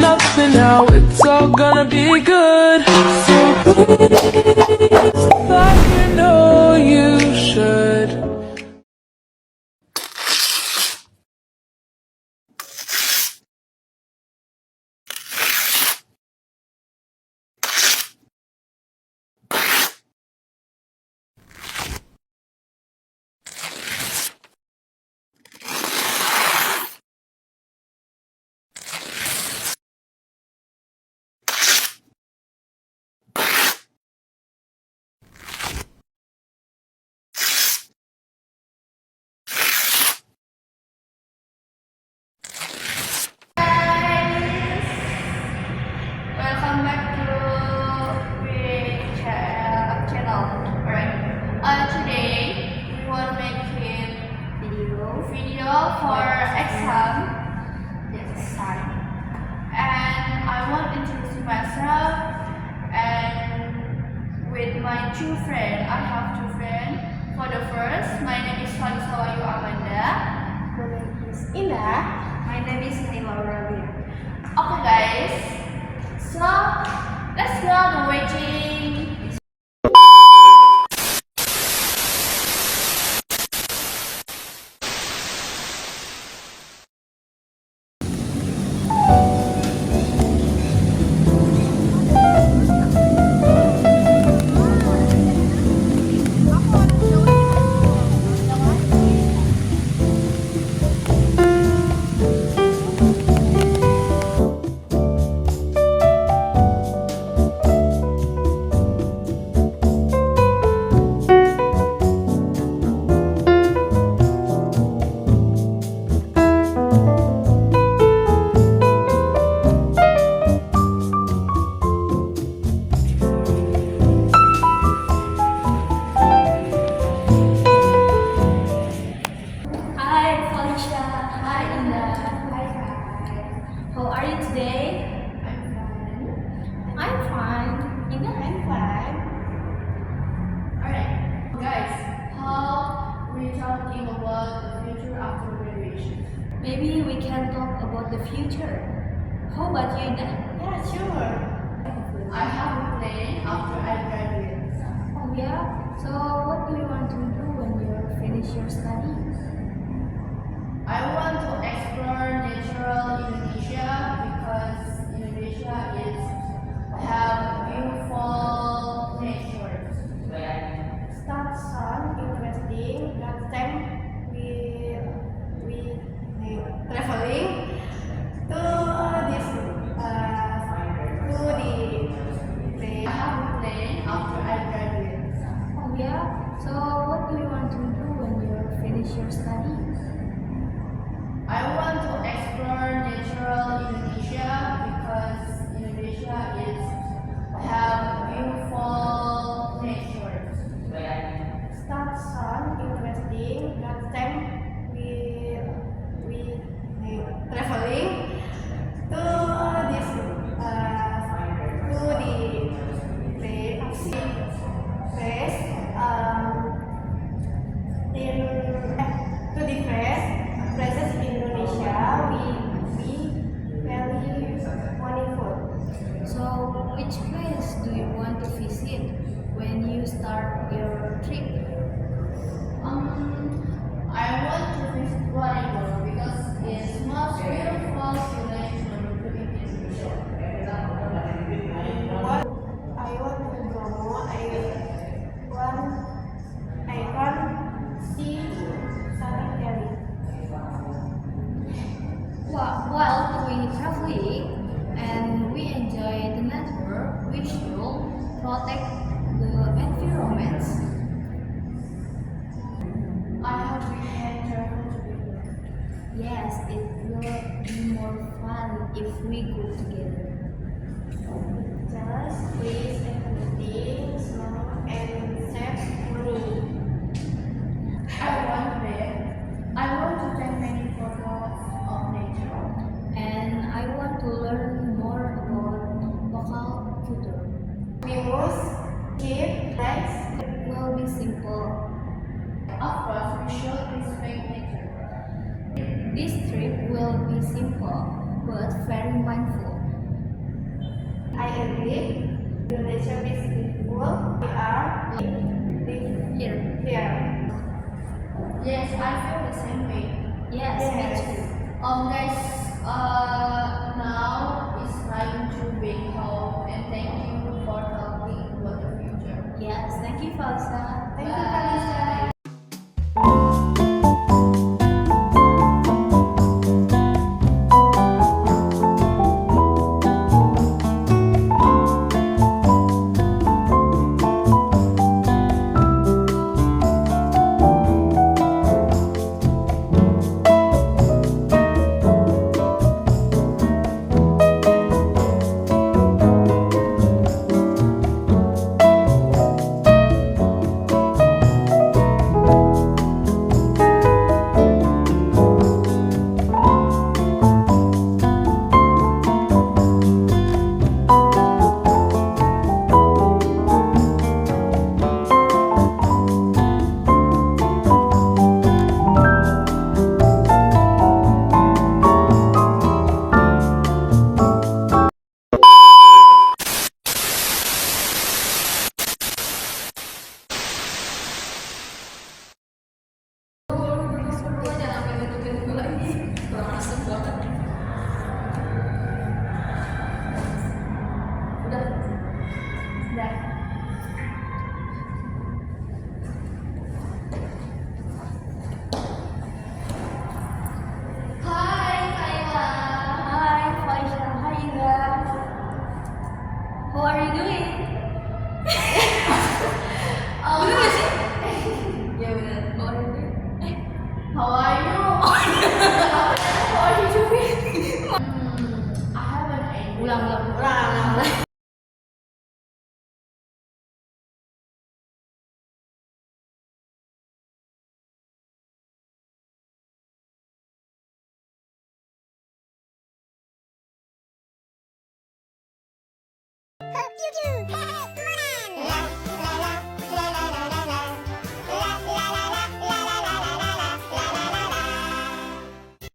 nothing now, it's all gonna be good. So please, like you know you should. Welcome back to channel. Alright. Today we want to make a video for exam. Yes, sorry. And I want to introduce myself and with my two friends. I have two friends. For the first, my name is Falisawayu Amanda. My name is Ina. My name is Naila Rabia. Okay, guys. So let's go to waiting. Hi Felicia. Hi Ina. Hi. How are you today? I'm fine. Ina? I'm fine. Alright. Guys, how we talking about the future after graduation? Maybe we can talk about the future. How about you, Ina? Yeah, sure. I have a plan after I graduate. Oh yeah. So what do you want to do when you finish your studies? I want to explore natural Indonesia because Indonesia is have beautiful nature. That sounds interesting. Last time we traveling to this to the I have a plan after I graduate. Oh yeah. So what do you want to do when you finish your studies? I want to explore natural Indonesia because Indonesia is have beautiful nature. That sounds interesting. Last time we traveling to this to the place in to the places in Indonesia we very wonderful. So which place do you want to visit when you start your trip? I want to visit Guatemala because it's most beautiful village in Indonesia. I want to Bromo. I want see Sunny Valley. While we traveling and we enjoy the nature, we should protect the environment. I hope we can travel together. Yes, it will be more fun if we go together. Just please everything slow and safe money. I want to take many photos of nature. And I want to learn more about local culture. We must keep life will be simple. Of course, we should respect nature. This trip will be simple but very mindful. Indonesia is beautiful. We are live here. Yes, I feel the same way. Yes, me too. Guys, now it's time to bring home and thank you for talking about the future. Yes, thank you, Falsa. Thank you, Kalisa. Hi, Kayla. Hi, Faisha. Hi, Inga. How are you doing? Bener gak sih? Ya bener. How are you doing? How are you? How are you doing? I have an idea. Ulang. You do.